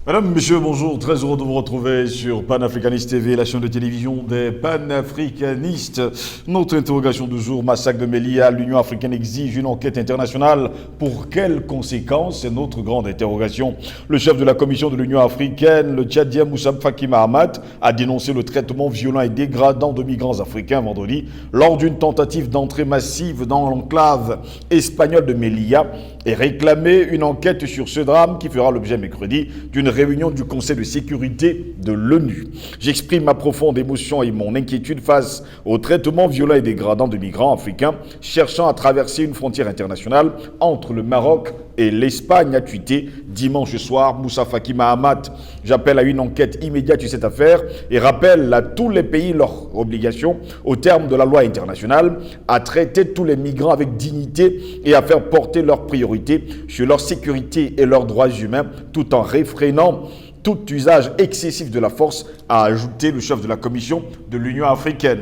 Madame, Monsieur, bonjour, très heureux de vous retrouver sur Panafricaniste TV, la chaîne de télévision des panafricanistes. Notre interrogation du jour, massacre de Melilla, l'Union africaine exige une enquête internationale. Pour quelles conséquences? C'est notre grande interrogation. Le chef de la commission de l'Union africaine, le Tchadien Moussa Faki Mahamat, a dénoncé le traitement violent et dégradant de migrants africains vendredi lors d'une tentative d'entrée massive dans l'enclave espagnole de Melilla et réclamé une enquête sur ce drame qui fera l'objet mercredi d'une réunion du Conseil de sécurité de l'ONU. J'exprime ma profonde émotion et mon inquiétude face au traitement violent et dégradant de migrants africains cherchant à traverser une frontière internationale entre le Maroc et l'Espagne, a tweeté dimanche soir Moussa Faki Mahamat. J'appelle à une enquête immédiate sur cette affaire et rappelle à tous les pays leur obligation, au terme de la loi internationale, à traiter tous les migrants avec dignité et à faire porter leurs priorités sur leur sécurité et leurs droits humains, tout en réfrénant tout usage excessif de la force, a ajouté le chef de la commission de l'Union africaine.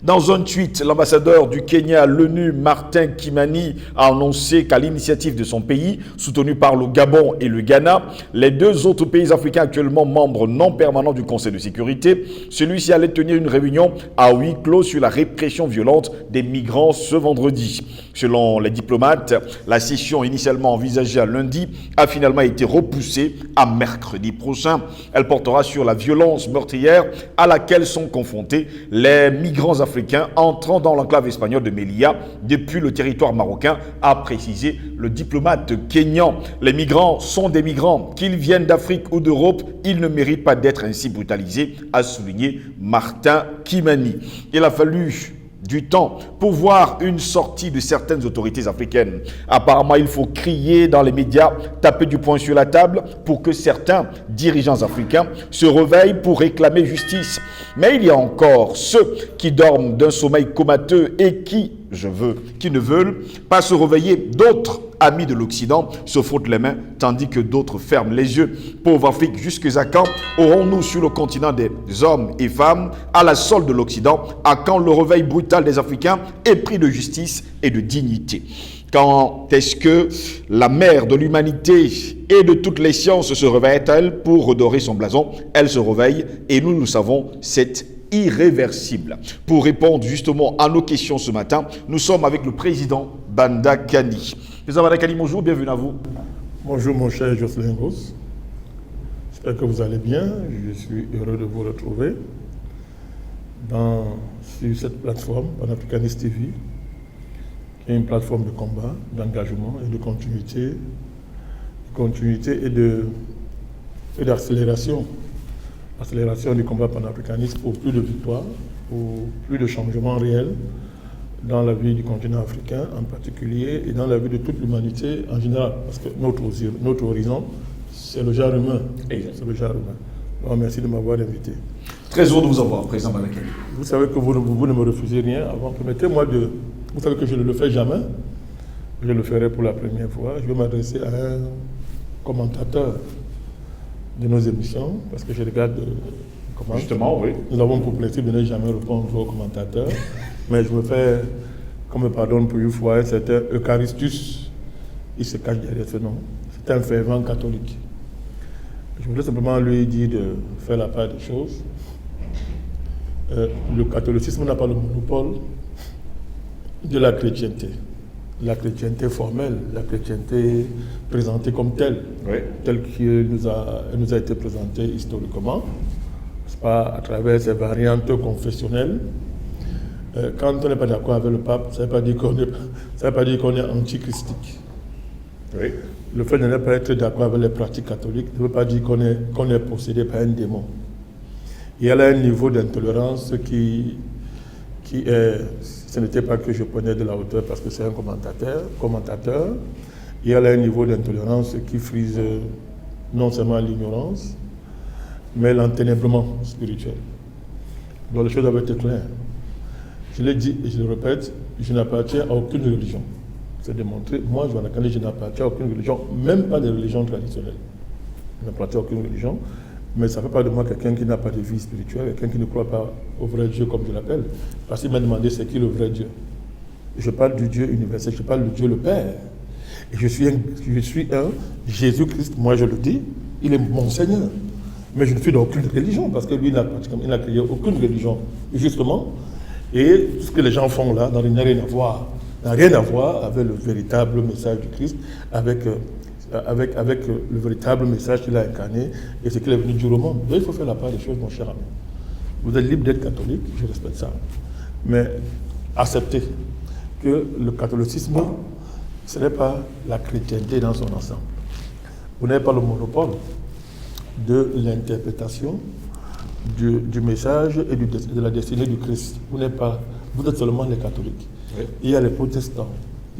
Dans un tweet, l'ambassadeur du Kenya à l'ONU, Martin Kimani, a annoncé qu'à l'initiative de son pays, soutenu par le Gabon et le Ghana, les deux autres pays africains actuellement membres non permanents du Conseil de sécurité, celui-ci allait tenir une réunion à huis clos sur la répression violente des migrants ce vendredi. Selon les diplomates, la session initialement envisagée à lundi a finalement été repoussée à mercredi prochain. Elle portera sur la violence meurtrière à laquelle sont confrontés les migrants africains entrant dans l'enclave espagnole de Melilla depuis le territoire marocain, a précisé le diplomate kényan. Les migrants sont des migrants, qu'ils viennent d'Afrique ou d'Europe, ils ne méritent pas d'être ainsi brutalisés, a souligné Martin Kimani. Il a fallu du temps pour voir une sortie de certaines autorités africaines. Apparemment, il faut crier dans les médias, taper du poing sur la table pour que certains dirigeants africains se réveillent pour réclamer justice. Mais il y a encore ceux qui dorment d'un sommeil comateux et qui ne veulent pas se réveiller. D'autres amis de l'Occident se frottent les mains, tandis que d'autres ferment les yeux. Pauvre Afrique, jusqu'à quand aurons-nous sur le continent des hommes et femmes à la solde de l'Occident? À quand le réveil brutal des Africains épris de justice et de dignité? Quand est-ce que la mère de l'humanité et de toutes les sciences se réveille-t-elle pour redorer son blason? Elle se réveille et nous le savons, c'est irréversible. Pour répondre justement à nos questions ce matin, nous sommes avec le président Banda Kani. Président Banda Kani, bonjour, bienvenue à vous. Bonjour mon cher Jocelyn Gross. J'espère que vous allez bien. Je suis heureux de vous retrouver sur cette plateforme, Panafricaniste TV, qui est une plateforme de combat, d'engagement et de continuité et d'accélération. Accélération du combat panafricaniste pour plus de victoires, pour plus de changements réels dans la vie du continent africain en particulier et dans la vie de toute l'humanité en général. Parce que notre horizon, c'est le genre humain. C'est le genre humain. Alors, merci de m'avoir invité. Très heureux de vous avoir, président Banda Kani. Vous savez que vous ne me refusez rien. Avant, permettez-moi de... Vous savez que je ne le fais jamais. Je le ferai pour la première fois. Je vais m'adresser à un commentateur de nos émissions, parce que je regarde comment... Justement, oui. Nous avons pour principe de ne jamais répondre aux commentateurs, mais je me fais, qu'on me pardonne pour une fois, un certain Eucharistus, il se cache derrière ce nom. C'est un fervent catholique. Je voudrais simplement lui dire de faire la part des choses. Le catholicisme n'a pas le monopole de la chrétienté. La chrétienté formelle, la chrétienté présentée comme telle, oui, telle qu'elle nous a été présentée historiquement, c'est pas à travers ces variantes confessionnelles. Quand on n'est pas d'accord avec le pape, ça ne veut pas dire qu'on est antichristique. Oui. Le fait de ne pas être d'accord avec les pratiques catholiques ne veut pas dire qu'on est possédé par un démon. Il y a là un niveau d'intolérance qui est... Ce n'était pas que je prenais de la hauteur parce que c'est un commentateur. Il y a là un niveau d'intolérance qui frise non seulement l'ignorance, mais l'enténèbrement spirituel. Donc les choses doivent être claires. Je l'ai dit et je le répète, je n'appartiens à aucune religion. C'est démontré. Moi, je n'appartiens à aucune religion, même pas des religions traditionnelles. Je n'appartiens à aucune religion. Mais ça ne fait pas de moi quelqu'un qui n'a pas de vie spirituelle, quelqu'un qui ne croit pas au vrai Dieu comme je l'appelle. Parce qu'il m'a demandé c'est qui le vrai Dieu. Je parle du Dieu universel, je parle du Dieu le Père. Et je suis un Jésus-Christ, moi je le dis, il est monseigneur. Mais je ne suis d'aucune religion, parce que lui, il n'a créé aucune religion, justement. Et tout ce que les gens font là n'a rien à voir. N'a rien à voir avec le véritable message du Christ, avec le véritable message qu'il a incarné et ce qu'il est venu dire au monde. Donc il faut faire la part des choses, mon cher ami. Vous êtes libre d'être catholique, je respecte ça. Mais acceptez que le catholicisme, ce n'est pas la chrétienté dans son ensemble. Vous n'avez pas le monopole de l'interprétation du message et de la destinée du Christ. Vous êtes seulement les catholiques. Oui. Il y a les protestants,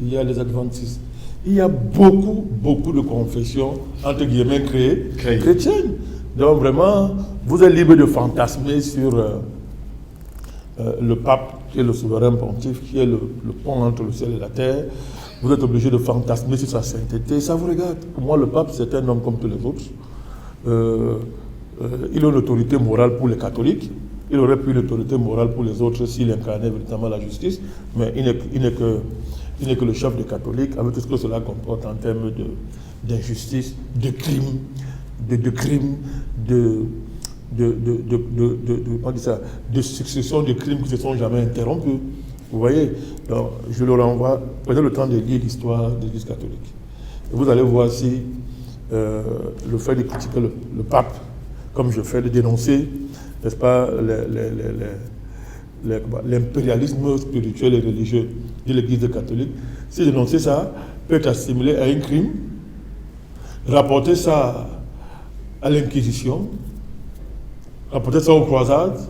il y a les adventistes, il y a beaucoup de confessions, entre guillemets, chrétiennes. Donc vraiment, vous êtes libre de fantasmer sur le pape, qui est le souverain pontife, qui est le pont entre le ciel et la terre. Vous êtes obligé de fantasmer sur sa sainteté. Ça vous regarde. Pour moi, le pape, c'est un homme comme tous les autres. Il a une autorité morale pour les catholiques. Il aurait pu l'autorité morale pour les autres s'il incarnait véritablement la justice. Mais il n'est que le chef des catholiques, avec tout ce que cela comporte en termes d'injustice, de crimes, de succession de crimes qui ne se sont jamais interrompus. Vous voyez, donc, je le renvoie, prenez le temps de lire l'histoire de l'Église catholique. Et vous allez voir si le fait de critiquer le pape, comme je fais, de dénoncer, n'est-ce pas, l'impérialisme spirituel et religieux de l'Église catholique, si dénoncer ça peut être assimilé à un crime, rapporter ça à l'Inquisition, rapporter ça aux croisades,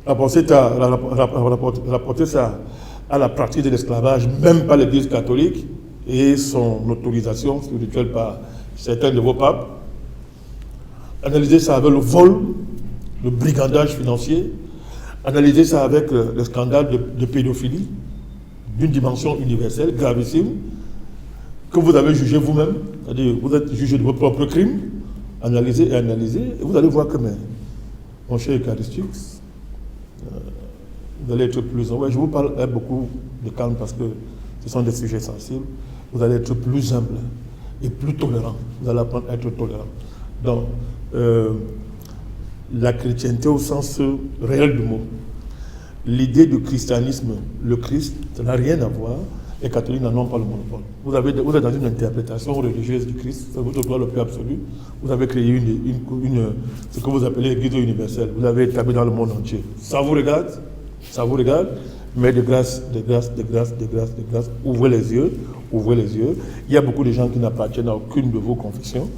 rapporter ça à la pratique de l'esclavage, même par l'Église catholique, et son autorisation spirituelle par certains de vos papes. Analyser ça avec le vol, le brigandage financier, analyser ça avec le scandale de pédophilie d'une dimension universelle, gravissime, que vous avez jugé vous-même, c'est-à-dire vous êtes jugé de vos propres crimes, analysez et analysez, et vous allez voir que, mon cher Eucharistus, vous allez être plus... Ouais, je vous parle avec beaucoup de calme parce que ce sont des sujets sensibles. Vous allez être plus humble et plus tolérant. Vous allez apprendre à être tolérant. Donc, la chrétienté au sens réel du mot, l'idée du christianisme, le Christ, ça n'a rien à voir. Les catholiques n'en ont pas le monopole. Vous êtes dans une interprétation religieuse du Christ, c'est votre droit le plus absolu. Vous avez créé ce que vous appelez l'Église universelle. Vous l'avez établi dans le monde entier. Ça vous regarde, mais de grâce, ouvrez les yeux. Il y a beaucoup de gens qui n'appartiennent à aucune de vos confessions,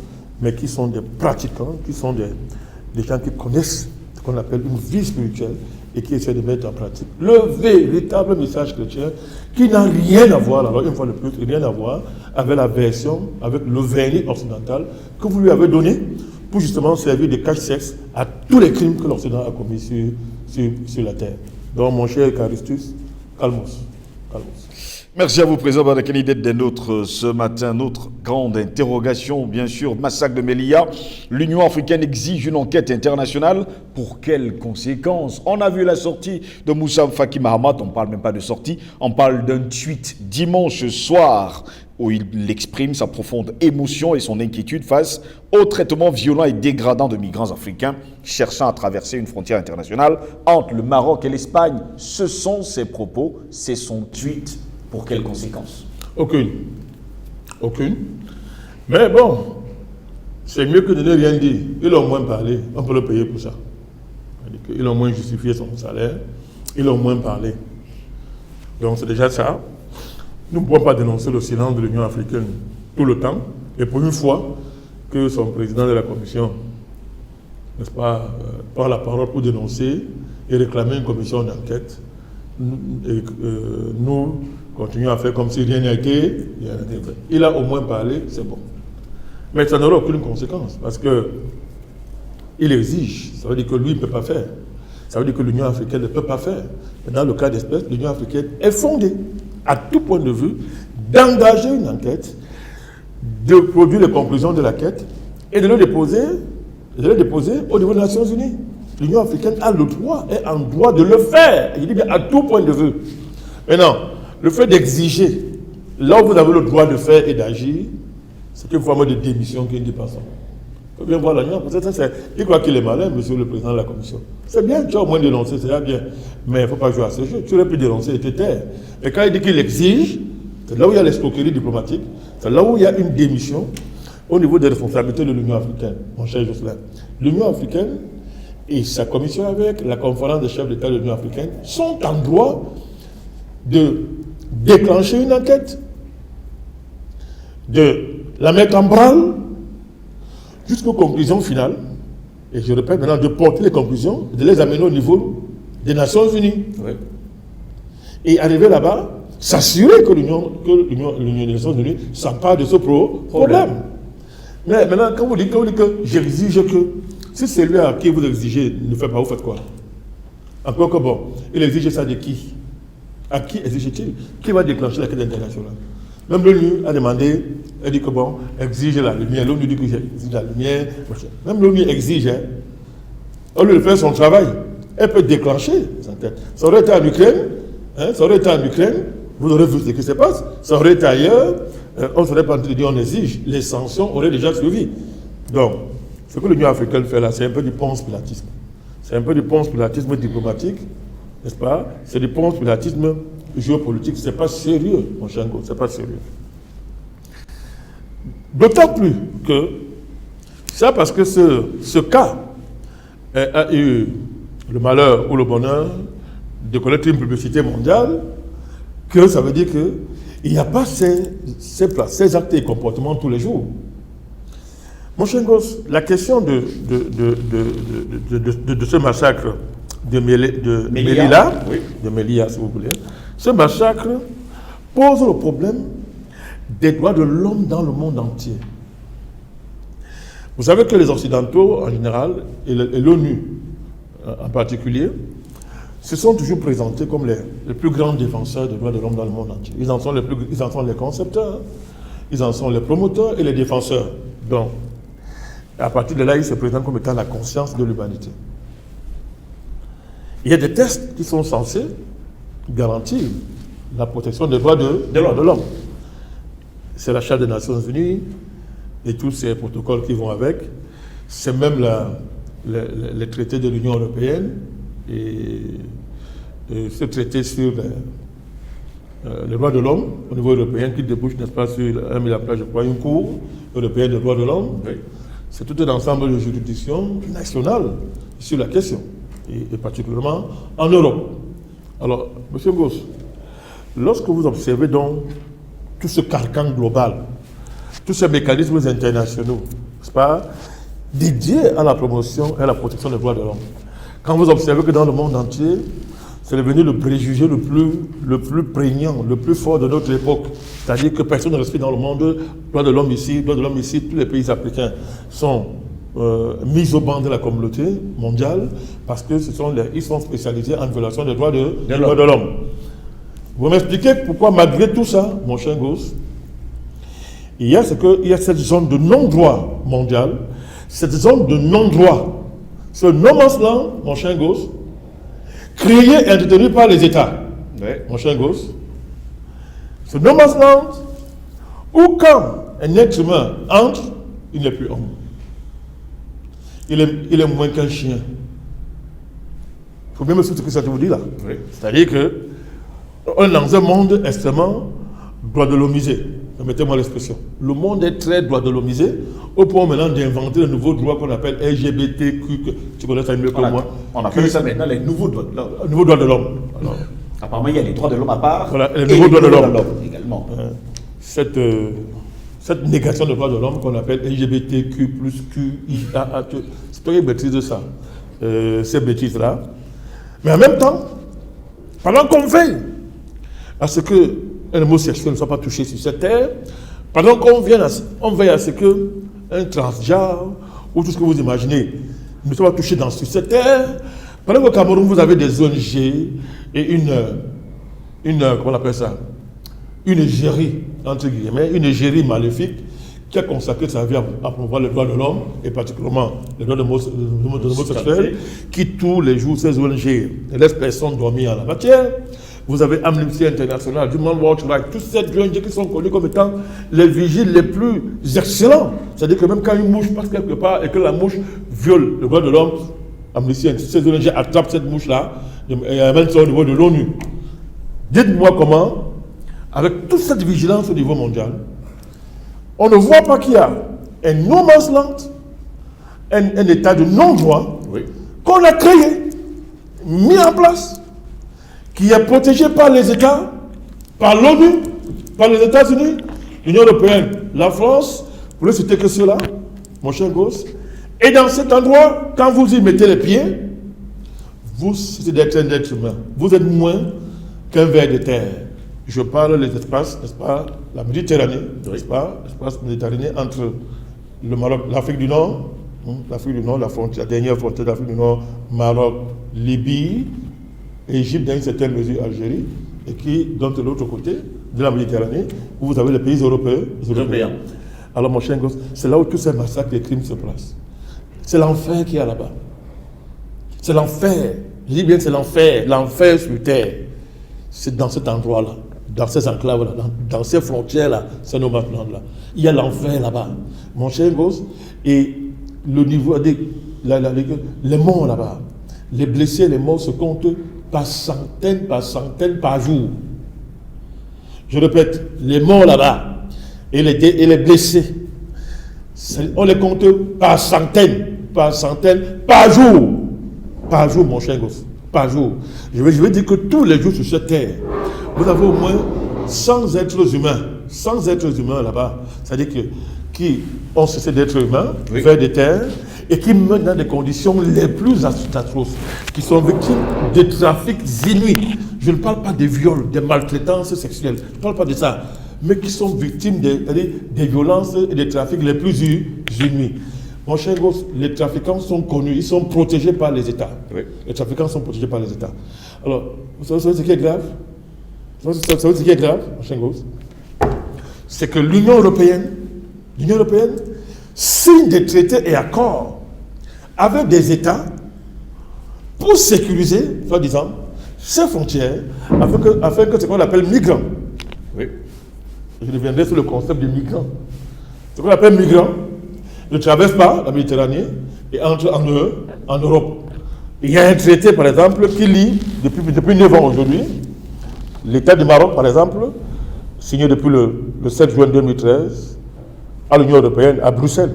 mais qui sont des pratiquants, qui sont des gens qui connaissent ce qu'on appelle une vie spirituelle et qui essaient de mettre en pratique le véritable message chrétien qui n'a rien à voir, alors une fois de plus, rien à voir avec la version, avec le vernis occidental que vous lui avez donné pour justement servir de cache-sexe à tous les crimes que l'Occident a commis sur la terre. Donc mon cher Eucharistus, calmos. Merci à vous, Président Badakani, d'être des nôtres ce matin. Notre grande interrogation, bien sûr, massacre de Melilla. L'Union africaine exige une enquête internationale. Pour quelles conséquences? On a vu la sortie de Moussa Faki Mahamat, on ne parle même pas de sortie, on parle d'un tweet dimanche soir où il exprime sa profonde émotion et son inquiétude face au traitement violent et dégradant de migrants africains cherchant à traverser une frontière internationale entre le Maroc et l'Espagne. Ce sont ses propos, c'est son tweet. Pour quelles conséquences? Aucune. Mais bon, c'est mieux que de ne rien dire. Ils ont moins parlé, on peut le payer pour ça. Ils ont moins justifié son salaire, ils ont moins parlé. Donc c'est déjà ça. Nous ne pouvons pas dénoncer le silence de l'Union africaine tout le temps. Et pour une fois que son président de la commission, n'est-ce pas, prend la parole pour dénoncer et réclamer une commission d'enquête, nous continuons à faire comme si rien n'était été. Il a au moins parlé, c'est bon. Mais ça n'aura aucune conséquence parce que il exige. Ça veut dire que lui ne peut pas faire. Ça veut dire que l'Union africaine ne peut pas faire. Mais dans le cas d'espèce, l'Union africaine est fondée, à tout point de vue, d'engager une enquête, de produire les conclusions de l'enquête et de les déposer au niveau des Nations Unies. L'Union africaine a le droit, est en droit de le faire. Il dit bien à tout point de vue. Maintenant, le fait d'exiger, là où vous avez le droit de faire et d'agir, c'est une forme de démission qui est une dépassant. Il faut bien voir la nuance. Il croit qu'il est malin, monsieur le président de la commission. C'est bien, tu as au moins dénoncé, c'est bien. Mais il ne faut pas jouer à ce jeu. Tu aurais pu dénoncer et te taire. Et quand il dit qu'il exige, c'est là où il y a l'escroquerie diplomatique, c'est là où il y a une démission au niveau des responsabilités de l'Union africaine, mon cher Jocelyn. L'Union africaine et sa commission avec la conférence des chefs d'État de l'Union africaine sont en droit de déclencher une enquête, de la mettre en branle jusqu'aux conclusions finales, et je répète maintenant, de porter les conclusions, de les amener au niveau des Nations Unies. Oui. Et arriver là-bas, s'assurer que les Nations Unies s'emparent de ce problème. Mais maintenant, quand vous dites que j'exige que, si c'est lui à qui vous exigez ne fait pas, vous faites quoi? Encore que bon, il exige ça de qui? À qui exige-t-il? Qui va déclencher la quête internationale? Même l'ONU a demandé, elle dit que bon, exige la lumière. L'ONU dit que exige la lumière. Même l'ONU exige, hein. Au lieu de faire son travail, elle peut déclencher sa tête. Ça aurait été en Ukraine, hein, ça aurait été en Ukraine, vous aurez vu ce qui se passe. Ça aurait été ailleurs, on ne serait pas en train de dire on exige. Les sanctions auraient déjà suivi. Donc, ce que l'Union africaine fait là, c'est un peu du ponce-pilatisme. C'est un peu du ponce-pilatisme diplomatique, n'est-ce pas? C'est du ponce-pilatisme géopolitique. C'est pas sérieux, mon cher Ngo, c'est pas sérieux. D'autant plus que, c'est parce que ce cas a eu le malheur ou le bonheur de connaître une publicité mondiale, que ça veut dire qu'il n'y a pas ces actes et comportements tous les jours. Mon cher Ngos, la question de ce massacre de Melilla, oui. De Melilla, si vous voulez, ce massacre pose le problème des droits de l'homme dans le monde entier. Vous savez que les Occidentaux, en général, et l'ONU en particulier, se sont toujours présentés comme les plus grands défenseurs des droits de l'homme dans le monde entier. Ils en sont les concepteurs, ils en sont les promoteurs et les défenseurs. Donc, à partir de là, ils se présentent comme étant la conscience de l'humanité. Il y a des textes qui sont censés garantir la protection des droits de l'homme. C'est la Charte des Nations Unies et tous ces protocoles qui vont avec. C'est même les traités de l'Union européenne et ce traité sur les droits de l'homme au niveau européen qui débouche, n'est-ce pas, sur mis en place, je crois, une cour européenne des droits de l'homme. Oui. C'est tout un ensemble de juridictions nationales sur la question, et particulièrement en Europe. Alors, M. Ngos, lorsque vous observez donc tout ce carcan global, tous ces mécanismes internationaux, n'est-ce pas, dédiés à la promotion et à la protection des droits de l'homme, quand vous observez que dans le monde entier, c'est devenu le préjugé le plus prégnant, le plus fort de notre époque. C'est-à-dire que personne ne respecte dans le monde droits de l'homme ici, tous les pays africains sont mis au banc de la communauté mondiale parce que ils sont spécialisés en violation des droits de l'homme. Vous m'expliquez pourquoi, malgré tout ça, mon cher Ngos, il y a cette zone de non-droit mondial, cette zone de non-droit, ce no-man's land, mon cher Ngos, créé et entretenu par les États, oui. Mon cher Ngos, ce no-man's land, où quand un être humain entre, il n'est plus homme. Il est moins qu'un chien. Il faut bien me souvenir ce que ça vous dit là. Oui. C'est-à-dire que on est dans un monde extrêmement droit de l'homisé. Permettez-moi l'expression. Le monde est très droit de l'homisé, au point maintenant d'inventer le nouveau droit qu'on appelle LGBTQ, que tu connais ça mieux que moi. On appelle ça maintenant les nouveaux droits de l'homme. Nouveaux droits de l'homme. Apparemment, il y a les droits de l'homme à part. Voilà, les nouveaux droits de l'homme également. Cette négation des droits de l'homme qu'on appelle LGBTQ plus QIA, c'est toi qui maîtrises ça, ces bêtises-là. Mais en même temps, pendant qu'on veille à ce que un homosexuel ne soit pas touché sur cette terre, pendant qu'on veille à ce qu'un transgenre, ou tout ce que vous imaginez, ne soit pas touché sur cette terre, pendant qu'au Cameroun, vous avez des ONG et comment on appelle ça, une égérie, entre guillemets, une égérie maléfique qui a consacré sa vie à promouvoir les droits de l'homme, et particulièrement les droits de l'homosexuel, qui tous les jours, ces ONG laissent personne dormir en la matière, vous avez Amnesty International, Human Rights Watch, tous ces ONG qui sont connus comme étant les vigiles les plus excellents. C'est-à-dire que même quand une mouche passe quelque part et que la mouche viole le droit de l'homme, Amnesty International, ces ONG attrapent cette mouche-là et amènent ça au niveau de l'ONU. Dites-moi comment, avec toute cette vigilance au niveau mondial, on ne voit pas qu'il y a un no man's land, un état de non-droit qu'on a créé, mis en place, qui est protégé par les États, par l'ONU, par les États-Unis, l'Union européenne, la France, pour ne citer que cela, mon cher gosse. Et dans cet endroit, quand vous y mettez les pieds, vous, c'est d'être un être humain. Vous êtes moins qu'un ver de terre. Je parle des espaces, n'est-ce pas, la Méditerranée, n'est-ce pas, l'espace méditerranéen entre le Maroc, l'Afrique du Nord, la dernière frontière d'Afrique du Nord, Maroc, Libye, Égypte dans une certaine mesure, Algérie, et qui, donc de l'autre côté de la Méditerranée, où vous avez les pays européens. Alors mon cher gosse, c'est là où tous ces massacres et crimes se placent. C'est l'enfer qu'il y a là-bas. C'est l'enfer. Je dis bien c'est l'enfer sur terre. C'est dans cet endroit-là, dans ces enclaves-là, dans ces frontières-là, ces no man's land-là. Il y a l'enfer là-bas. Mon cher gosse, et le niveau, les morts là-bas, les blessés, les morts se comptent par centaines, par jour. Je répète, les morts là-bas et les blessés, on les compte par centaines, par jour. Par jour, mon cher gosse. Par jour. Je vais dire que tous les jours sur cette terre, vous avez au moins 100 êtres humains là-bas. C'est-à-dire qui ont cessé d'être humains, vers des terres, et qui meurent dans des conditions les plus atroces, qui sont victimes de trafics inouïs. Je ne parle pas des viols, des maltraitances sexuelles, je ne parle pas de ça, mais qui sont victimes des violences et des trafics les plus inouïs. Mon cher gosse, les trafiquants sont connus, ils sont protégés par les États. Oui. Les trafiquants sont protégés par les États. Alors, vous savez ce qui est grave? Vous savez ce qui est grave, mon cher gosse? C'est que l'Union européenne signe des traités et accords avec des États pour sécuriser, soi-disant, ces frontières, afin que ce qu'on appelle migrants. Oui. Je reviendrai sur le concept de migrants. Ce qu'on appelle migrants ne traverse pas la Méditerranée et entre en Europe. Il y a un traité, par exemple, qui lie, depuis 9 ans aujourd'hui, l'État du Maroc, par exemple, signé depuis le 7 juin 2013, à l'Union européenne, à Bruxelles,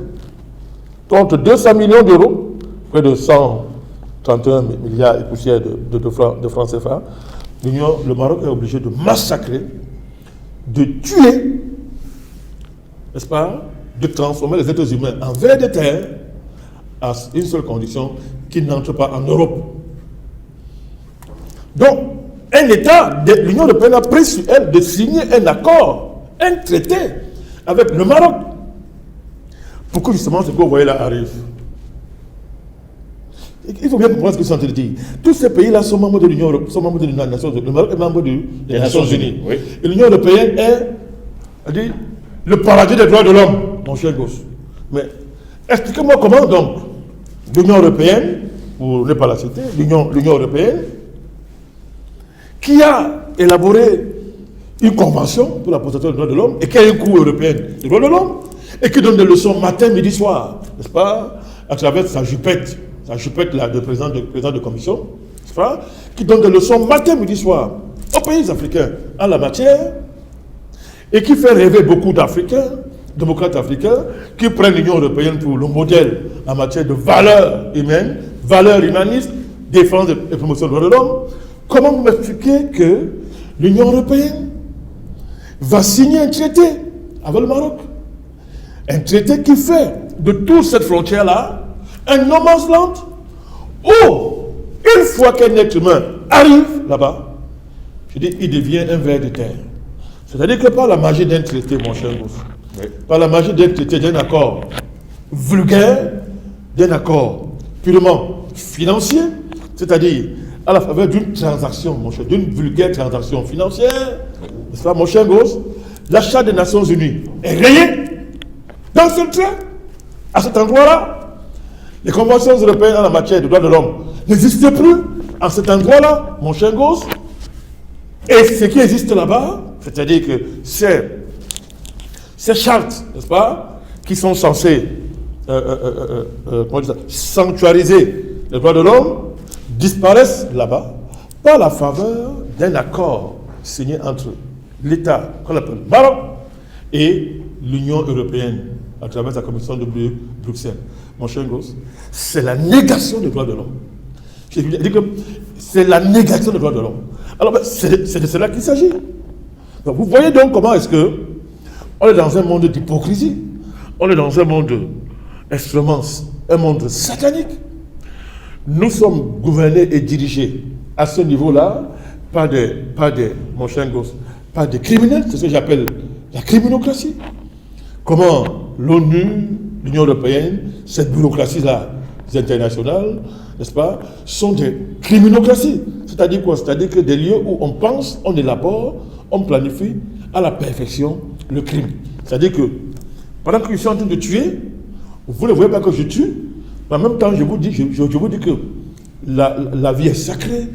contre 200 millions d'euros, près de 131 milliards et poussières de francs CFA, le Maroc est obligé de massacrer, de tuer, n'est-ce pas, de transformer les êtres humains en vers de terre à une seule condition, qu'ils n'entrent pas en Europe. Donc, un État de l'Union européenne a pris sur elle de signer un accord, un traité avec le Maroc, pour que justement ce que vous voyez là arrive. Il faut bien comprendre ce que je suis en train de dire. Tous ces pays-là sont membres de l'Union européenne, sont membres de l'Union nationale. Le Maroc est membre des Nations Unies. Oui. Et l'Union européenne est le paradis des droits de l'homme, mon cher gosse. Mais expliquez-moi comment donc l'Union européenne, pour ne pas la citer, l'Union européenne, qui a élaboré une convention pour la protection des droits de l'homme et qui a un cours européen des droits de l'homme et qui donne des leçons matin, midi, soir, n'est-ce pas, à travers sa jupette là, de président de commission, n'est-ce pas, qui donne des leçons matin, midi, soir aux pays africains en la matière et qui fait rêver beaucoup d'Africains, démocrates africains, qui prennent l'Union européenne pour le modèle en matière de valeurs humaines, valeurs humanistes, défense et promotion des droits de l'homme. Comment vous m'expliquez que l'Union européenne va signer un traité avec le Maroc? Un traité qui fait de toute cette frontière-là un no man's land où, une fois qu'un être humain arrive là-bas, je dis, il devient un ver de terre. C'est-à-dire que par la magie d'un traité, mon cher gosse, par la magie d'un traité, d'un accord vulgaire, d'un accord purement financier, c'est-à-dire à la faveur d'une transaction, mon cher, d'une vulgaire transaction financière, n'est-ce pas, mon cher gosse, l'achat des Nations Unies est rayé dans ce train, à cet endroit-là. Les conventions européennes en la matière de droits de l'homme n'existent plus à cet endroit-là, mon cher gosse. Et ce qui existe là-bas, c'est-à-dire que ces chartes, n'est-ce pas, qui sont censées sanctuariser les droits de l'homme, disparaissent là-bas par la faveur d'un accord signé entre l'État, qu'on appelle Maroc, et l'Union européenne, à travers sa commission de Bruxelles. Mon cher gosse, c'est la négation des droits de l'homme. Je dis que c'est la négation des droits de l'homme. Alors, c'est de cela qu'il s'agit. Donc, vous voyez donc comment est-ce que on est dans un monde d'hypocrisie, on est dans un monde extrêmement, un monde satanique. Nous sommes gouvernés et dirigés à ce niveau-là par des mon cher gosse, par des criminels, c'est ce que j'appelle la criminocratie. Comment l'ONU, l'Union européenne, cette bureaucratie-là, internationales, n'est-ce pas, sont des criminocraties. C'est-à-dire quoi? C'est-à-dire que des lieux où on pense, on élabore, on planifie à la perfection le crime. C'est-à-dire que pendant que je suis en train de tuer, vous ne voyez pas que je tue, mais en même temps, je vous dis que la vie est sacrée.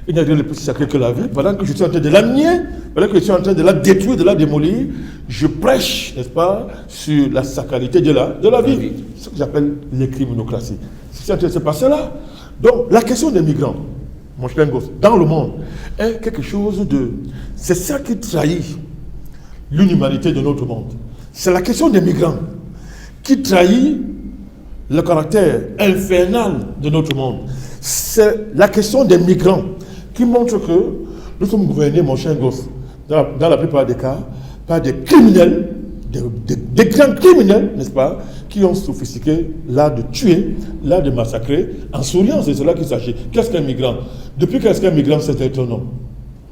Il n'y a rien de plus sacré que la vie. Pendant que je suis en train de la nier, pendant que je suis en train de la détruire, de la démolir, je prêche, n'est-ce pas, sur la sacralité de la vie. C'est ce que j'appelle les criminocraties. C'est en train de se passer là. Donc, la question des migrants, mon cher gosse, dans le monde, est quelque chose de... C'est ça qui trahit l'inhumanité de notre monde. C'est la question des migrants qui trahit le caractère infernal de notre monde. C'est la question des migrants qui montre que nous sommes gouvernés, mon cher gosse, dans la plupart des cas, par des criminels, des grands criminels, n'est-ce pas, qui ont sophistiqué l'art de tuer, l'art de massacrer, en souriant, c'est cela qu'il s'agit. Qu'est-ce qu'un migrant? Depuis qu'est-ce qu'un migrant, c'est être un homme?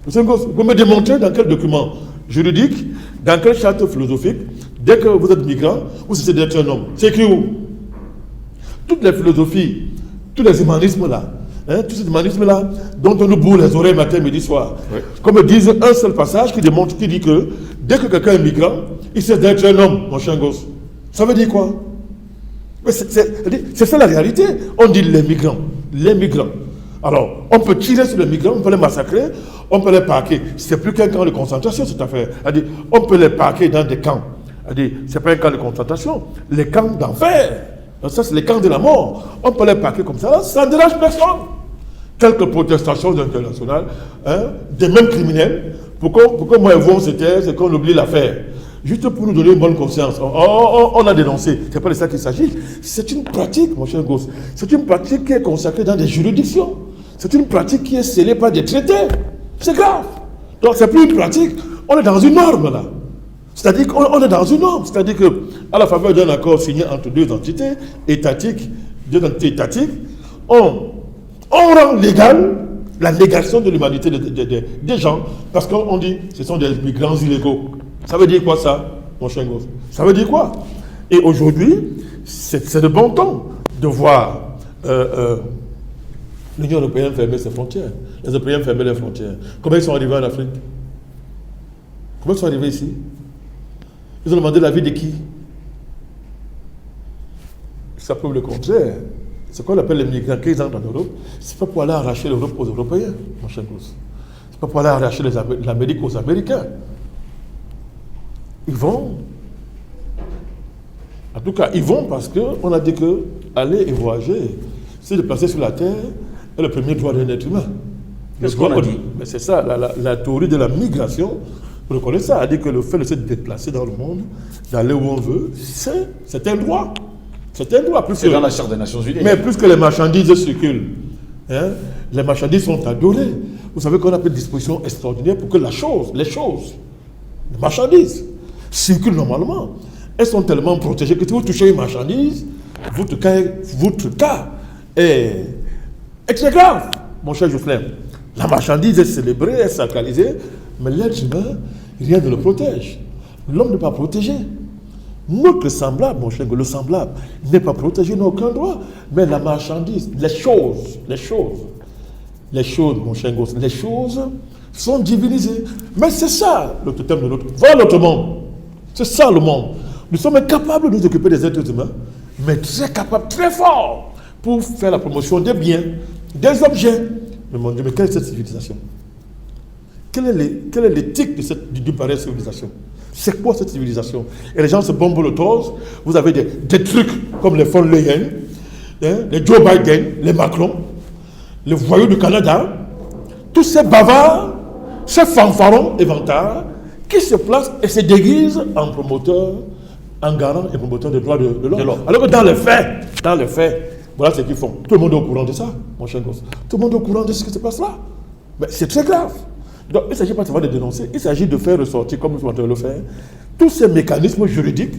Monsieur gosse, vous me démontrez dans quel document juridique, dans quelle charte philosophique, dès que vous êtes migrant, vous cessez d'être un homme. C'est écrit où? Toutes les philosophies, tous les humanismes-là, tous ces humanismes-là, dont on nous bourre les oreilles matin, midi, soir. Oui. Comme disent un seul passage qui dit que dès que quelqu'un est migrant, il cesse d'être un homme, mon cher gosse. Ça veut dire quoi? C'est ça la réalité. On dit les migrants. Les migrants. Alors, on peut tirer sur les migrants, on peut les massacrer, on peut les parquer. C'est plus qu'un camp de concentration, cette affaire. On peut les parquer dans des camps. C'est pas un camp de concentration. Les camps d'enfer. Ça, c'est les camps de la mort. On peut les parquer comme ça. Ça ne dérange personne. Quelques protestations internationales, des mêmes criminels. Pourquoi moi et vous on se taise et qu'on oublie l'affaire? Juste pour nous donner une bonne conscience. On a dénoncé. C'est pas de ça qu'il s'agit. C'est une pratique, mon cher gosse. C'est une pratique qui est consacrée dans des juridictions. C'est une pratique qui est scellée par des traités. C'est grave. Donc c'est plus une pratique. On est dans une norme là. C'est-à-dire qu'on est dans une norme. C'est-à-dire qu'à la faveur d'un accord signé entre deux entités étatiques, on rend légal la négation de l'humanité des gens parce qu'on dit que ce sont des migrants illégaux. Ça veut dire quoi ça, mon cher gosse? Ça veut dire quoi? Et aujourd'hui, c'est de bon ton de voir l'Union européenne fermer ses frontières. Les Européens fermer les frontières. Comment ils sont arrivés en Afrique? Comment ils sont arrivés ici? Ils ont demandé l'avis de qui? Ça prouve le contraire. Ce qu'on appelle les migrants qui entrent en Europe, c'est pas pour aller arracher l'Europe aux Européens, mon cher gosse. C'est pas pour aller arracher l'Amérique aux Américains. Ils vont. En tout cas, ils vont parce qu'on a dit que aller et voyager, c'est de passer sur la terre, est le premier droit d'un être humain. Qu'est-ce qu'on a dit? Mais c'est ça, la théorie de la migration, vous reconnaissez ça, a dit que le fait de se déplacer dans le monde, d'aller où on veut, c'est un droit. C'est un droit. C'est dans la Charte des Nations Unies. Mais plus que les marchandises circulent, les marchandises sont adorées. Vous savez qu'on a pris des dispositions extraordinaires pour que les marchandises, circulent normalement. Elles sont tellement protégées que si vous touchez une marchandise, votre cas est très grave, mon cher Jouflin. La marchandise est célébrée, est sacralisée, mais l'être humain, rien ne le protège. L'homme n'est pas protégé. Notre semblable, mon cher, le semblable, n'est pas protégé, n'a aucun droit. Mais la marchandise, les choses, mon cher gosse, les choses sont divinisées. Mais c'est ça le totem de notre monde. C'est ça le monde. Nous sommes incapables de nous occuper des êtres humains, mais très capables, très forts, pour faire la promotion des biens, des objets. Mais mon Dieu, mais quelle est cette civilisation? quelle est l'éthique d'une pareille civilisation? C'est quoi cette civilisation? Et les gens se bombent le torse. Vous avez des trucs comme les von Leyen, les Joe Biden, les Macron, les voyous du Canada, tous ces bavards, ces fanfarons éventards qui se placent et se déguisent en promoteurs, en garant et promoteurs des droits de l'homme. Alors que dans les faits, voilà ce qu'ils font. Tout le monde est au courant de ça, mon cher gosse. Tout le monde est au courant de ce qui se passe là. Mais c'est très grave. Donc il ne s'agit pas seulement de dénoncer, il s'agit de faire ressortir, comme nous sommes en train de le faire, tous ces mécanismes juridiques,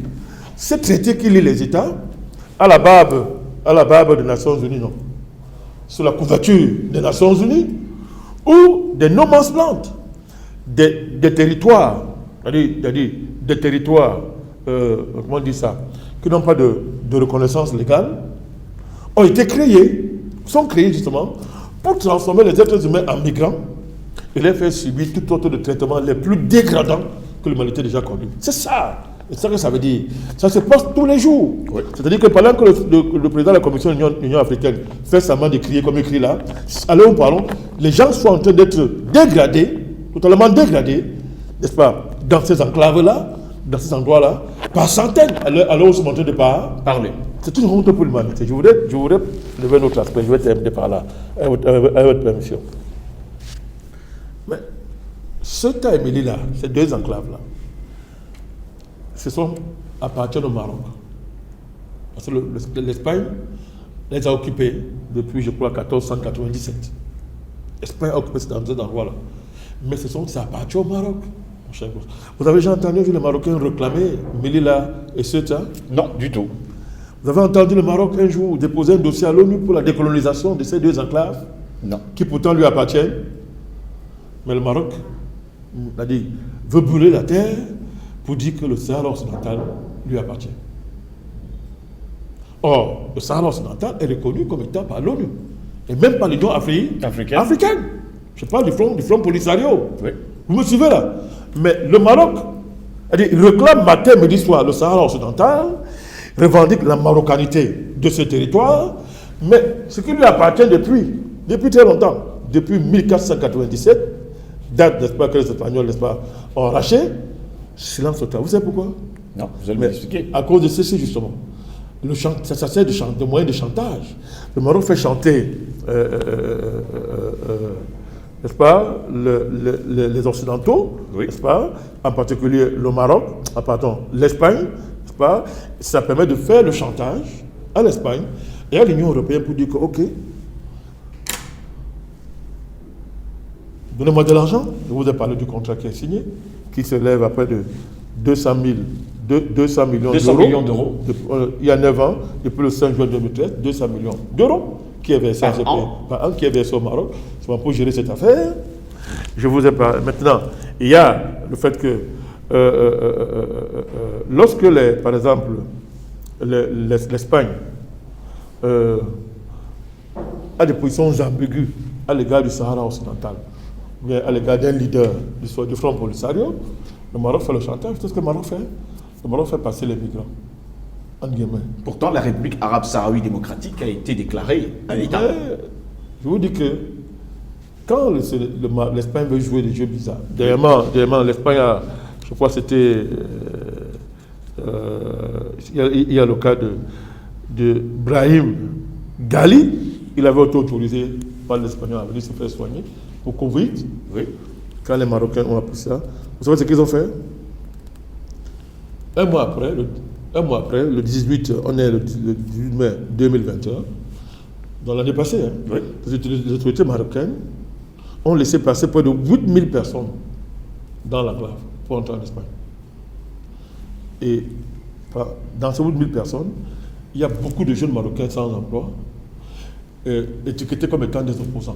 ces traités qui lient les États, à la barbe des Nations Unies, non. Sous la couverture des Nations Unies, ou des no man's land, des territoires, c'est-à-dire des territoires, comment on dit ça, qui n'ont pas de reconnaissance légale, ont été sont créés justement pour transformer les êtres humains en migrants et les faire subir tout autre de traitements les plus dégradants que l'humanité a déjà connu. C'est ça. C'est ça que ça veut dire. Ça se passe tous les jours. Oui. C'est-à-dire que pendant que le président de la Commission de l'Union africaine fait semblant de crier comme il crie là, alors nous parlons, les gens sont en train d'être dégradés, totalement dégradés, n'est-ce pas, dans ces enclaves-là, dans ces endroits-là, par centaines, alors on se montre de parler. C'est une honte pour l'humanité. Je voudrais lever un autre aspect, je vais terminer par là, avec votre permission. Mais Ceuta et Melilla, ces deux enclaves-là, ce sont appartiennent au Maroc. Parce que l'Espagne les a occupés depuis, je crois, 1497. L'Espagne a occupé cet endroit-là. Mais ça appartient au Maroc. Vous avez déjà entendu les Marocains réclamer Melilla et Ceuta? Non, du tout. Vous avez entendu le Maroc un jour déposer un dossier à l'ONU pour la décolonisation de ces deux enclaves? Non. Qui pourtant lui appartiennent? Mais le Maroc, a dit, veut brûler la terre pour dire que le Sahara occidental lui appartient. Or, le Sahara occidental est reconnu comme étant par l'ONU. Et même par l'Union africaine. Je parle du front Polisario. Oui. Vous me suivez là? Mais le Maroc, il réclame matin, midi, soir le Sahara occidental, revendique la marocanité de ce territoire, mais ce qui lui appartient depuis très longtemps, depuis 1497, date, n'est-ce pas, que les Espagnols, n'est-ce pas, ont arraché, silence total. Vous savez pourquoi? Non, vous allez m'expliquer. À cause de ceci, justement. Ça sert de moyen de chantage. Le Maroc fait chanter, n'est-ce pas, les Occidentaux, oui. N'est-ce pas, en particulier le Maroc, l'Espagne, n'est-ce pas, ça permet de faire le chantage à l'Espagne et à l'Union européenne pour dire que, ok, donnez-moi de l'argent. Je vous ai parlé du contrat qui est signé, qui s'élève à près de 200 millions d'euros. Il y a 9 ans, depuis le 5 juin 2013, 200 millions d'euros qui est versé par an, qui est versé au Maroc, pour gérer cette affaire. Je vous ai parlé. Maintenant, il y a le fait que lorsque, par exemple, l'Espagne a des positions ambiguës à l'égard du Sahara occidental, bien à l'égard d'un leader du Front Polisario, le Maroc fait le chantage. C'est ce que le Maroc fait. Le Maroc fait passer les migrants. Pourtant, la République arabe sahraoui démocratique a été déclarée un État. Je vous dis que quand l'Espagne veut jouer des jeux bizarres, dernièrement l'Espagne a, je crois que c'était, il y a le cas de Brahim Ghali, il avait été autorisé par l'Espagnol à venir se faire soigner pour Covid. Oui. Quand les Marocains ont appris ça, vous savez ce qu'ils ont fait? Un mois après, le 18, on est le 18 mai 2021, dans l'année passée, hein, oui. Les autorités marocaines ont laissé passer près de 8000 personnes dans l'enclave pour entrer en Espagne. Et dans ces 8000 personnes, il y a beaucoup de jeunes Marocains sans emploi, étiquetés comme étant des opposants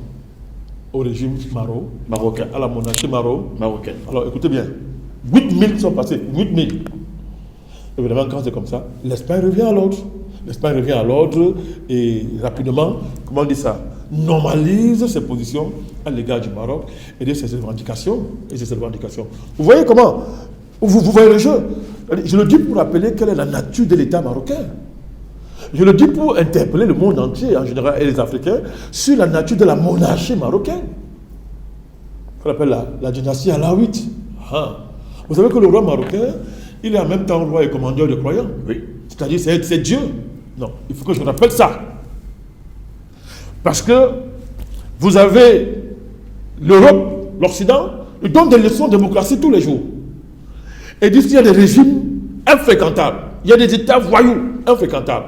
au régime marocain, à la monarchie marocaine. Alors écoutez bien, 8000 sont passés, 8000. Évidemment, quand c'est comme ça, l'Espagne revient à l'ordre et rapidement, comment on dit ça, normalise ses positions à l'égard du Maroc et de ses revendications. Vous voyez comment? Vous voyez le jeu? Je le dis pour rappeler quelle est la nature de l'État marocain. Je le dis pour interpeller le monde entier, en général, et les Africains, sur la nature de la monarchie marocaine. qu'on appelle la dynastie alawite. Ah. Vous savez que le roi marocain, il est en même temps roi et commandeur de croyants. Oui. C'est-à-dire, c'est Dieu. Non, il faut que je rappelle ça. Parce que vous avez l'Europe, l'Occident, ils donnent des leçons de démocratie tous les jours. Et disent qu'il y a des régimes infréquentables. Il y a des États voyous infréquentables.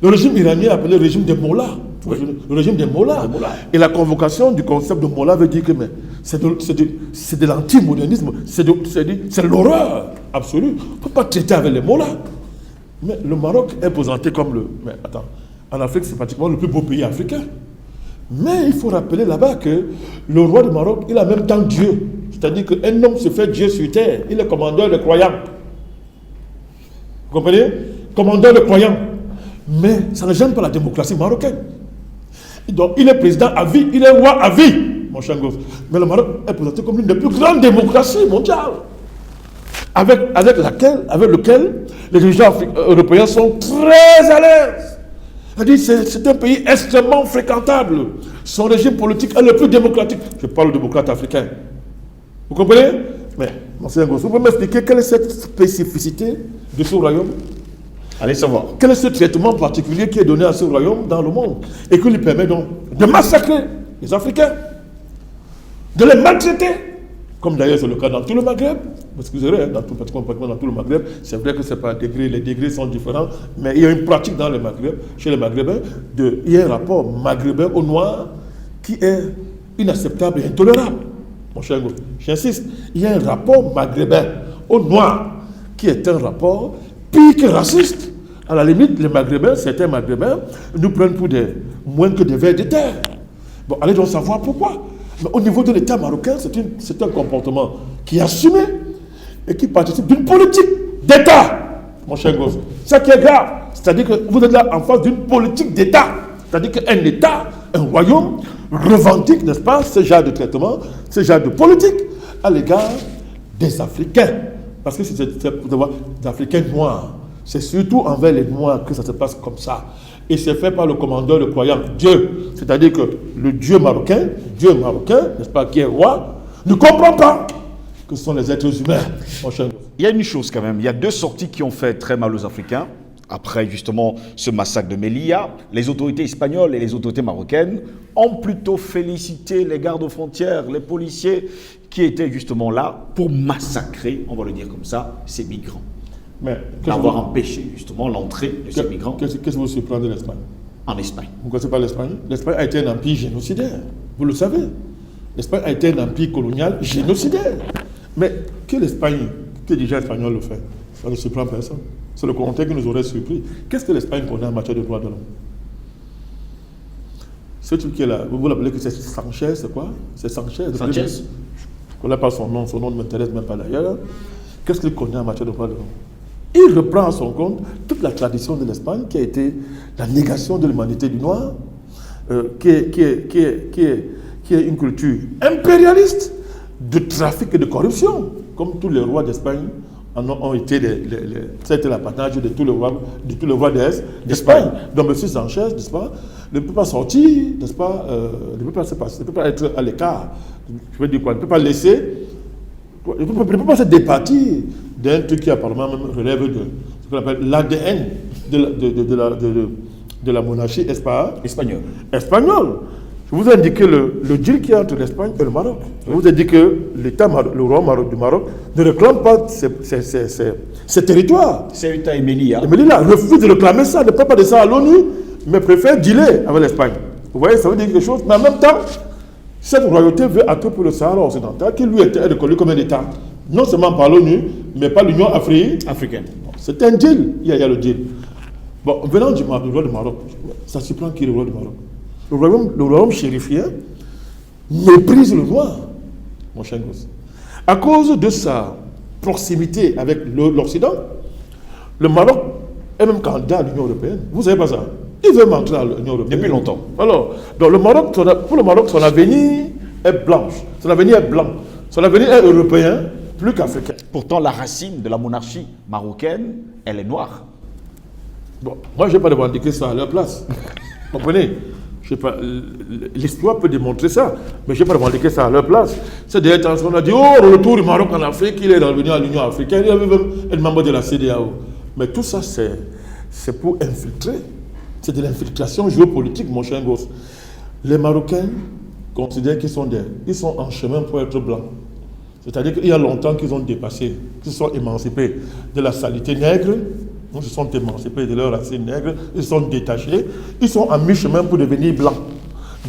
Le régime iranien est appelé le régime des mollahs. Oui. Le régime des mollahs. Et la convocation du concept de mollah veut dire que c'est de l'antimodernisme, c'est l'horreur absolue. On ne peut pas traiter avec les mollahs. Mais le Maroc est présenté comme le... Mais attends, en Afrique, c'est pratiquement le plus beau pays africain. Mais il faut rappeler là-bas que le roi du Maroc, il a en même temps Dieu. C'est-à-dire qu'un homme se fait Dieu sur terre. Il est commandeur de croyants. Vous comprenez? Commandeur de croyants. Mais ça ne gêne pas la démocratie marocaine. Donc il est président à vie, il est roi à vie, mon cher gosse. Mais le Maroc est présenté comme l'une des plus grandes démocraties mondiales. Avec lequel les dirigeants européens sont très à l'aise. C'est un pays extrêmement fréquentable. Son régime politique est le plus démocratique. Je parle de démocrate africain. Vous comprenez? Mais, mon cher gosse, vous pouvez m'expliquer quelle est cette spécificité de ce royaume? Allez savoir. Quel est ce traitement particulier qui est donné à ce royaume dans le monde et qui lui permet donc de massacrer les Africains, de les maltraiter, comme d'ailleurs c'est le cas dans tout le Maghreb. Vous excuserez, pratiquement dans tout le Maghreb, c'est vrai que c'est pas degré, les degrés sont différents, mais il y a une pratique dans le Maghreb, chez les Maghrébins, il y a un rapport maghrébin au noir qui est inacceptable et intolérable. Mon cher Ngo, j'insiste, il y a un rapport maghrébin au noir qui est un rapport pire que raciste. À la limite, les Maghrébins, certains Maghrébins, nous prennent pour moins que des vers de terre. Bon, allez donc savoir pourquoi. Mais au niveau de l'État marocain, c'est un comportement qui est assumé et qui participe d'une politique d'État, mon cher gosse. Ça qui est grave, c'est-à-dire que vous êtes là en face d'une politique d'État. C'est-à-dire qu'un État, un royaume, revendique, n'est-ce pas, ce genre de traitement, ce genre de politique à l'égard des Africains. Parce que c'est des Africains noirs. C'est surtout envers les Noirs que ça se passe comme ça. Et c'est fait par le commandeur, le croyant Dieu. C'est-à-dire que le Dieu marocain, n'est-ce pas, qui est roi, ne comprend pas que ce sont les êtres humains. Il y a une chose quand même, il y a deux sorties qui ont fait très mal aux Africains. Après justement ce massacre de Melilla, les autorités espagnoles et les autorités marocaines ont plutôt félicité les gardes-frontières, les policiers qui étaient justement là pour massacrer, on va le dire comme ça, ces migrants. Mais d'avoir empêché justement l'entrée de ces migrants. Qu'est-ce que vous surprend de l'Espagne? En Espagne. Vous ne connaissez pas l'Espagne? L'Espagne a été un empire génocidaire. Vous le savez. L'Espagne a été un empire colonial génocidaire. Mais que l'Espagne, que les dirigeants espagnols le fait, ça ne surprend personne. C'est le contexte qui nous aurait surpris. Qu'est-ce que l'Espagne connaît en matière de droits de l'homme? Ce truc qui est là, vous l'appelez que c'est Sanchez, c'est quoi? C'est Sanchez. Sanchez. Je ne connais pas son nom ne m'intéresse même pas d'ailleurs. Qu'est-ce qu'il connaît en matière de droits de l'homme? Il reprend à son compte toute la tradition de l'Espagne qui a été la négation de l'humanité du noir, qui est une culture impérialiste de trafic et de corruption, comme tous les rois d'Espagne ont été ça a été l'apanage de tous les rois d'Espagne. Donc M. Sanchez, n'est-ce pas, ne peut pas sortir, n'est-ce pas, ne peut pas être à l'écart. Je veux dire quoi, ne peut pas laisser, ne peut pas se départir d'un truc qui apparemment même relève de ce qu'on appelle l'ADN de la monarchie espagnole. Je vous ai indiqué le deal qu'il y a entre l'Espagne et le Maroc. Je vous ai dit que le roi du Maroc ne réclame pas ses territoires. Ceuta et Melilla. Melilla refuse de réclamer ça, ne peut pas de ça à l'ONU, mais préfère dealer avec l'Espagne. Vous voyez, ça veut dire quelque chose. Mais en même temps, cette royauté veut attendre pour le Sahara occidental, qui lui était reconnu comme un État. Non seulement par l'ONU, mais par l'Union africaine. C'est un deal, il y a le deal. Bon, venant du roi du Maroc, ça surprend qui est le roi du Maroc. Le royaume chérifien méprise le noir, mon cher gosse. À cause de sa proximité avec l'Occident, le Maroc est même candidat à l'Union européenne. Vous savez pas ça? Il veut entrer à l'Union européenne. Depuis longtemps. Alors, donc pour le Maroc, son avenir est blanche. Son avenir est blanc. Son avenir est européen, plus qu'africain. Pourtant, la racine de la monarchie marocaine, elle est noire. Bon, moi, je n'ai pas revendiqué ça à leur place. Vous comprenez? Je sais pas, l'histoire peut démontrer ça, mais je n'ai pas revendiqué ça à leur place. C'est des temps qu'on a dit, oh, le retour du Maroc en Afrique, il est revenu à l'Union africaine, il est même un membre de la CEDEAO. Mais tout ça, c'est pour infiltrer. C'est de l'infiltration géopolitique, mon cher gosse. Les Marocains considèrent qu'ils sont en chemin pour être blancs. C'est-à-dire qu'il y a longtemps qu'ils ont dépassé, qu'ils sont émancipés de la saleté nègre. Ils se sont émancipés de leur racine nègre, ils sont détachés, ils sont à mi-chemin pour devenir blancs.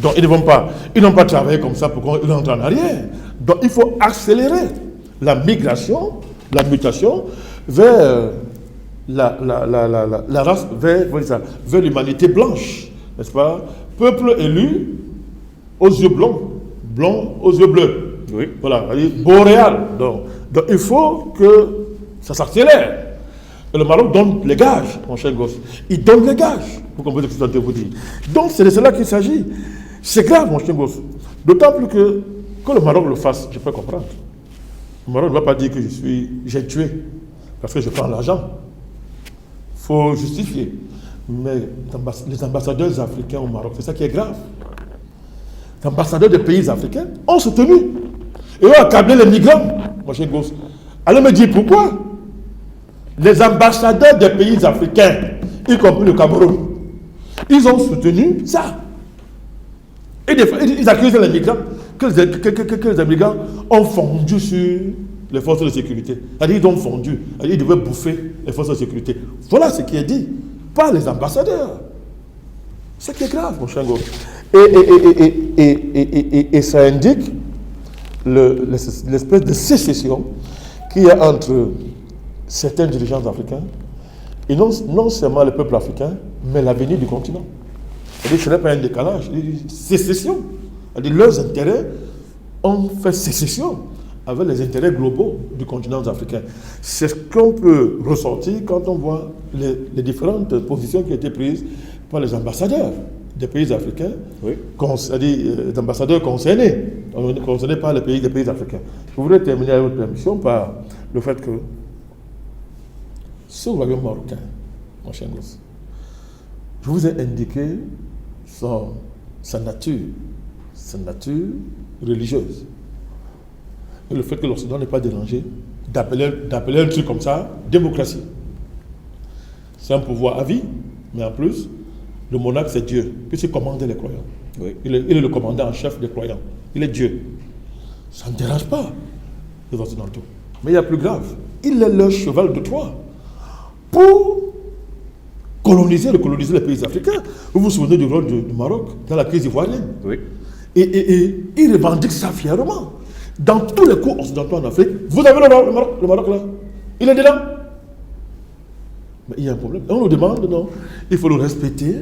Donc ils n'ont pas travaillé comme ça pour qu'ils rentrent en arrière. Donc il faut accélérer la migration, la mutation vers la race, vers l'humanité blanche, n'est-ce pas? Peuple élu aux yeux blonds, blond aux yeux bleus. Oui. Voilà, boréal. Donc il faut que ça s'accélère. Et le Maroc donne les gages, mon cher gosse. Il donne les gages, pour qu'on puisse vous dire. Donc, c'est de cela qu'il s'agit. C'est grave, mon cher gosse. D'autant plus que le Maroc le fasse, je peux comprendre. Le Maroc ne va pas dire que j'ai tué, parce que je prends l'argent. Il faut justifier. Mais les ambassadeurs africains au Maroc, c'est ça qui est grave. Les ambassadeurs des pays africains ont soutenu. Et ont accablé les migrants, mon cher gosse. Allez me dire pourquoi. Les ambassadeurs des pays africains, y compris le Cameroun, ils ont soutenu ça. Et ils accusent les migrants que les migrants ont fondu sur les forces de sécurité. C'est-à-dire qu'ils ont fondu, ils devaient bouffer les forces de sécurité. Voilà ce qui est dit, pas les ambassadeurs. C'est qui est grave, mon cher gosse. Et ça indique l'espèce de sécession qu'il y a entre certains dirigeants africains, et non seulement le peuple africain, mais l'avenir du continent. Ce n'est pas un décalage, c'est sécession. Leurs intérêts ont fait sécession avec les intérêts globaux du continent africain. C'est ce qu'on peut ressortir quand on voit les différentes positions qui ont été prises par les ambassadeurs des pays africains, oui. Les ambassadeurs concernés par les pays africains. Je voudrais terminer avec votre permission par le fait que ce royaume marocain, mon cher gosse, je vous ai indiqué sa nature religieuse. Et le fait que l'Occident n'est pas dérangé d'appeler un truc comme ça démocratie. C'est un pouvoir à vie, mais en plus, le monarque c'est Dieu, puisqu'il commande les croyants. Oui. Il est le commandant en chef des croyants. Il est Dieu. Ça ne dérange pas les Occidentaux. Mais il y a plus grave. Il est le cheval de Troie pour coloniser les pays africains. Vous vous souvenez du rôle du Maroc dans la crise ivoirienne. Oui. Et il revendique ça fièrement. Dans tous les cours occidentaux en Afrique, vous avez le Maroc là. Il est dedans. Mais il y a un problème. Et on nous demande, non, il faut le respecter.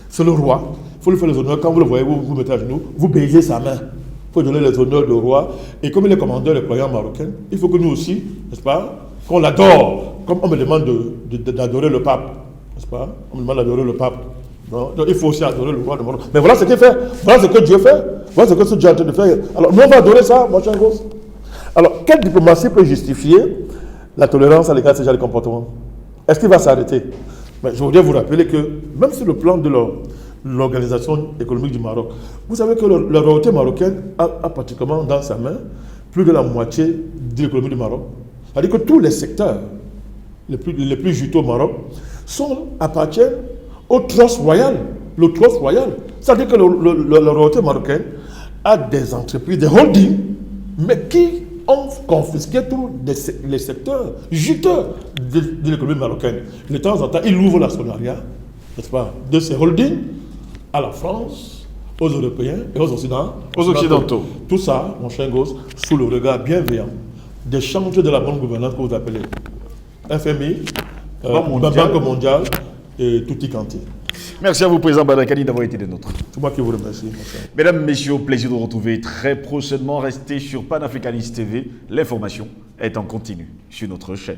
C'est le roi. Il faut lui faire les honneurs. Quand vous le voyez, vous mettez à genoux, vous baisez sa main. Il faut donner les honneurs au roi. Et comme il est commandeur des croyants marocains, il faut que nous aussi, n'est-ce pas, qu'on l'adore. Comme on me demande d'adorer le pape. N'est-ce pas? On me demande d'adorer le pape. Non? Donc il faut aussi adorer le roi de Maroc. Mais voilà ce qu'il fait. Voilà ce que Dieu fait. Voilà ce que ce Dieu est en train de faire. Alors nous on va adorer ça, mon cher gosse. Alors quelle diplomatie peut justifier la tolérance à l'égard de ce genre de comportement? Est-ce qu'il va s'arrêter? Mais je voudrais vous rappeler que même sur le plan de l'organisation économique du Maroc, vous savez que la royauté marocaine a pratiquement dans sa main plus de la moitié de l'économie du Maroc. C'est-à-dire que tous les secteurs les plus juteux au Maroc appartiennent au trosse royal. Le trosse royal. C'est-à-dire que la royauté marocaine a des entreprises, des holdings, mais qui ont confisqué tous les secteurs juteux de l'économie marocaine. De temps en temps, ils ouvrent l'actionnariat, n'est-ce pas, de ces holdings à la France, aux Européens et aux Occidentaux. Tout ça, mon cher gosse, sous le regard bienveillant des chantres de la bonne gouvernance que vous appelez FMI, Banque mondiale et tutti quanti. Merci à vous, Président Badakani, d'avoir été des nôtres. C'est moi qui vous remercie. Mesdames, Messieurs, au plaisir de vous retrouver très prochainement. Restez sur Panafricanist TV. L'information est en continu sur notre chaîne.